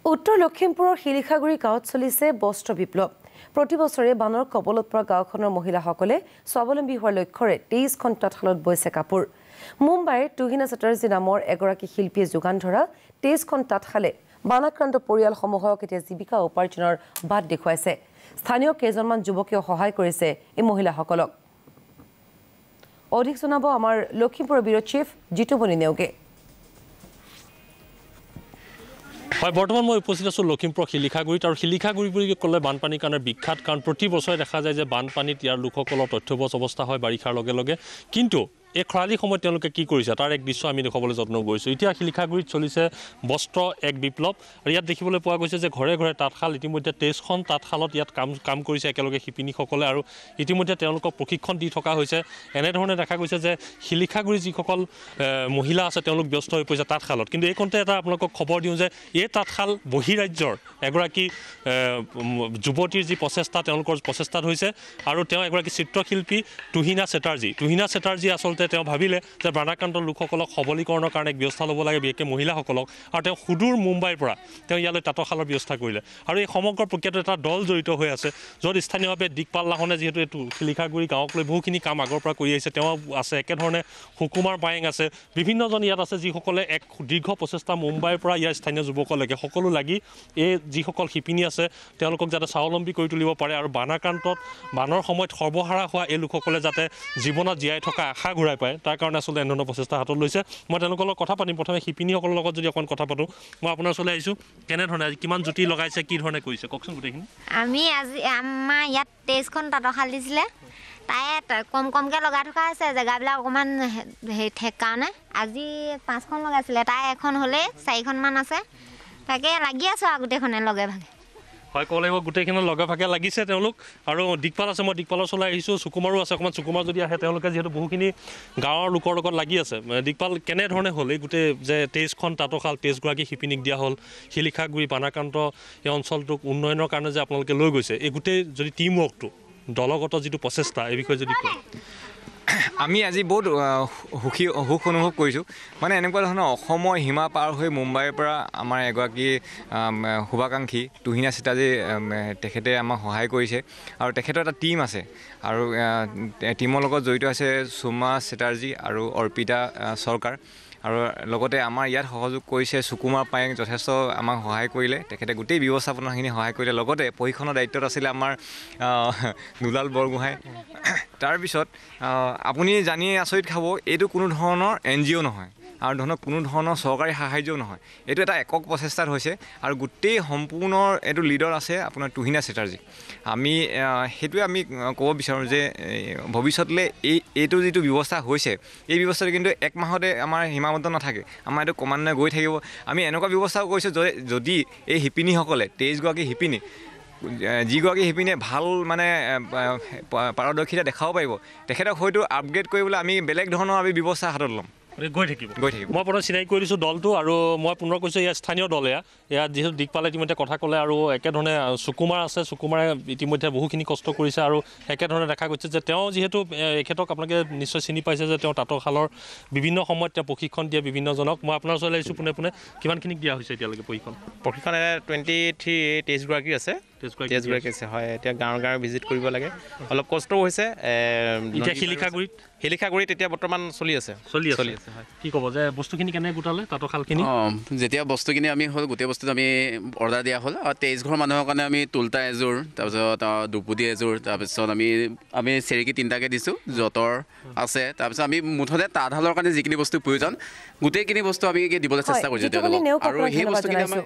উত্তৰ লখিমপুৰৰ শিলিখাগুৰি গাঁৱত চলিছে বস্ত্ৰ বিপ্লৱ। প্ৰতি বছৰে বানৰ কবলত পৰা গাঁওখনৰ মহিলাসকলে স্বাৱলম্বী হোৱাৰ লক্ষ্যৰে 23খন তাঁতশালত বৈছে কাপোৰ। মুম্বাইৰ তুহিনা চেটাৰ্জী নামৰ এগৰাকী শিল্পীয়ে যোগান ধৰা 23খন তাঁতশালে বানাক্ৰান্ত পৰিয়ালসমূহক এতিয়া জীৱিকা উপাৰ্জনৰ বাট দেখুৱাইছে। স্থানীয় কেইজনমান যুৱকেও সহায় কৰিছে এই মহিলাসকলক। অধিক জনাব আমাৰ লখিমপুৰৰ ব্যুৰ চিফ জিতুমণি নেওগে। হয়, বৰ্তমান মই উপস্থিত আছোঁ লখিমপুৰৰ শিলিখাগুৰিত। আৰু শিলিখাগুৰি বুলি ক'লে বানপানীৰ কাৰণে বিখ্যাত, কাৰণ প্ৰতি বছৰে দেখা যায় যে বানপানীত ইয়াৰ লোকসকলৰ তথ্যবচ অৱস্থা হয় বাৰিষাৰ লগে লগে। কিন্তু এই খৰালি সময়ত তেওঁলোকে কি কৰিছে তাৰ এক দৃশ্য আমি দেখুৱাবলৈ যত্ন কৰিছোঁ। এতিয়া শিলিখাগুৰিত চলিছে বস্ত্ৰ এক বিপ্লৱ। আৰু ইয়াত দেখিবলৈ পোৱা গৈছে যে ঘৰে ঘৰে তাঁতশাল, ইতিমধ্যে 23খন তাঁতশালত ইয়াত কাম কৰিছে একেলগে শিপিনীসকলে, আৰু ইতিমধ্যে তেওঁলোকক প্ৰশিক্ষণ দি থকা হৈছে। এনেধৰণে দেখা গৈছে যে শিলিখাগুৰিৰ যিসকল মহিলা আছে তেওঁলোক ব্যস্ত হৈ পৰিছে তাঁতশালত। কিন্তু এইকণতে এটা আপোনালোকক খবৰ দিওঁ যে এই তাঁতশাল বহিৰাজ্যৰ এগৰাকী যুৱতীৰ যি প্ৰচেষ্টা, তেওঁলোকৰ প্ৰচেষ্টাত হৈছে। আৰু তেওঁ এগৰাকী চিত্ৰশিল্পী তুহিনা চেটাৰ্জী আচলতে তেওঁ ভাবিলে যে বানাক্ৰান্ত লোকসকলক সবলীকৰণৰ কাৰণে এক ব্যৱস্থা ল'ব লাগে, বিশেষকৈ মহিলাসকলক। আৰু তেওঁ সুদূৰ মুম্বাইৰ পৰা তেওঁ ইয়ালৈ তাঁতশালৰ ব্যৱস্থা কৰিলে। আৰু এই সমগ্ৰ প্ৰক্ৰিয়াটো এটা দল জড়িত হৈ আছে, য'ত স্থানীয়ভাৱে দিকপাল লাহনে যিহেতু এইটো শিলিখাগুৰি গাঁৱক লৈ বহুখিনি কাম আগৰ পৰা কৰি আহিছে, তেওঁ আছে। একেধৰণে সুকুমাৰ পায়েং আছে, বিভিন্নজন ইয়াত আছে যিসকলে এক দীৰ্ঘ প্ৰচেষ্টা মুম্বাইৰ পৰা ইয়াৰ স্থানীয় যুৱকলৈকে সকলো লাগি এই যিসকল শিপিনী আছে তেওঁলোকক যাতে স্বাৱলম্বী কৰি তুলিব পাৰে, আৰু বানাক্ৰান্তত বানৰ সময়ত সৰ্বহাৰা হোৱা এই লোকসকলে যাতে জীৱনত জীয়াই থকা আশা ঘূৰাই পায়, তাৰ কাৰণে আচলতে এনেধৰণৰ প্ৰচেষ্টা হাতত লৈছে। মই তেওঁলোকৰ লগত কথা পাতিম। প্ৰথমে শিপিনীসকলৰ লগত যদি অকণ কথা পাতোঁ, মই আপোনাৰ ওচৰলৈ আহিছোঁ। কেনেধৰণে আজি কিমান জুতি লগাইছে, কি ধৰণে কৰিছে কওকচোন গোটেইখিনি। আমি আজি আমাৰ ইয়াত 23খন তাঁতশাল দিছিলে, তাই কমকৈ লগাই থকা হৈছে জেগাবিলাক অকণমান কাৰণে। আজি 5খন লগাইছিলে, তাই এখন হ'লেই 4খনমান আছে। তাকে লাগি আছোঁ আৰু গোটেইখনে লগে ভাগে। হয়, ক'ব লাগিব গোটেইখিনি লগে ভাগে লাগিছে তেওঁলোক। আৰু দিকপাল আছে, মই দিকপালৰ চলাই আহিছোঁ। সুকুমাৰো আছে, অকণমান সুকুমাৰ যদি আহে, তেওঁলোকে যিহেতু বহুখিনি গাঁৱৰ লোকৰ লগত লাগি আছে। দিকপাল, কেনেধৰণে হ'ল এই গোটেই যে 23খন তাঁতশাল 23গৰাকী শিপিনীক দিয়া হ'ল, শিলিখাগুৰি বানাক্ৰান্ত এই অঞ্চলটোক উন্নয়নৰ কাৰণে যে আপোনালোকে লৈ গৈছে, এই গোটেই যদি টিম ৱৰ্কটো দলগত যিটো প্ৰচেষ্টা, এই বিষয়ে যদি কয়। আমি আজি বহুত সুখ অনুভৱ কৰিছোঁ। মানে এনেকুৱা ধৰণৰ অসমৰ সীমা পাৰ হৈ মুম্বাইৰ পৰা আমাৰ এগৰাকী শুভাকাংক্ষী তুহিনা চেটাৰ্জী তেখেতে আমাক সহায় কৰিছে, আৰু তেখেতৰ এটা টীম আছে। আৰু টীমৰ লগত জড়িত আছে সুমা চেটাৰ্জী আৰু অৰ্পিতা চৰকাৰ। আৰু লগতে আমাৰ ইয়াত সহযোগ কৰিছে সুকুমাৰ পায়েং, যথেষ্ট আমাক সহায় কৰিলে। তেখেতে গোটেই ব্যৱস্থাপনাখিনি সহায় কৰিলে। লগতে প্ৰশিক্ষণৰ দায়িত্বত আছিলে আমাৰ দুলাল বৰগোহাঁই। তাৰপিছত আপুনি জানি আচৰিত খাব, এইটো কোনো ধৰণৰ NGO নহয়, আৰু কোনো ধৰণৰ চৰকাৰী সাহায্যও নহয়। এইটো এটা একক প্ৰচেষ্টাত হৈছে, আৰু গোটেই সম্পূৰ্ণ এইটো লিডৰ আছে আপোনাৰ তুহিনা চেটাৰ্জী। আমি সেইটোৱে আমি ক'ব বিচাৰোঁ যে ভৱিষ্যতলৈ এইটো যিটো ব্যৱস্থা হৈছে, এই ব্যৱস্থাটো কিন্তু 1 মাহতে আমাৰ সীমাবদ্ধ নাথাকে, আমাৰ এইটো ক্ৰমান্বয়ে গৈ থাকিব। আমি এনেকুৱা ব্যৱস্থাও কৰিছোঁ যদি এই শিপিনীসকলে 23গৰাকী শিপিনী, যিগৰাকী শিপিনীয়ে ভাল মানে পাৰদৰ্শিতা দেখাব পাৰিব, তেখেতক হয়তো আপগ্ৰেড কৰিবলৈ আমি বেলেগ ধৰণৰ আমি ব্যৱস্থা হাতত ল'ম। গৈ থাকিব। মই পুনৰ চিনাকি কৰি দিছোঁ দলটো, আৰু মই পুনৰ কৈছোঁ ইয়াৰ স্থানীয় দল। ইয়াত যিহেতু দিকপালে ইতিমধ্যে কথা ক'লে, আৰু একেধৰণে সুকুমাৰ আছে। সুকুমাৰে ইতিমধ্যে বহুখিনি কষ্ট কৰিছে, আৰু একেধৰণে দেখা গৈছে যে তেওঁ যিহেতু এখেতক আপোনালোকে নিশ্চয় চিনি পাইছে যে তেওঁ তাঁতশালৰ বিভিন্ন সময়ত তেওঁ প্ৰশিক্ষণ দিয়ে বিভিন্নজনক। মই আপোনাৰ ওচৰলৈ আহিছোঁ পোনে কিমানখিনিক দিয়া হৈছে এতিয়ালৈকে প্ৰশিক্ষণ? 23গৰাকী আছে। 23গৰাকী আছে, হয়। এতিয়া গাঁৱে ভিজিট কৰিব লাগে, অলপ কষ্টও হৈছে। এতিয়া শিলিখাগুৰিত এতিয়া বৰ্তমান চলি আছে। কি ক'ব যে বস্তুখিনি কেনে গোটালে তাঁতশালখিনি? যেতিয়া বস্তুখিনি আমি হ'ল, গোটেই বস্তুটো আমি অৰ্ডাৰ দিয়া হ'ল। আৰু 23 ঘৰ মানুহৰ কাৰণে আমি তুলতা এযোৰ, তাৰপিছত দুপুদি এযোৰ, তাৰপিছত আমি চেৰেকী 3টাকৈ দিছোঁ, যঁতৰ আছে। তাৰপিছত আমি মুঠতে তাঁতশালৰ কাৰণে যিখিনি বস্তু প্ৰয়োজন গোটেইখিনি বস্তু আমি দিবলৈ চেষ্টা কৰিছোঁ তেওঁলোকক। আৰু সেই বস্তুখিনি আমাক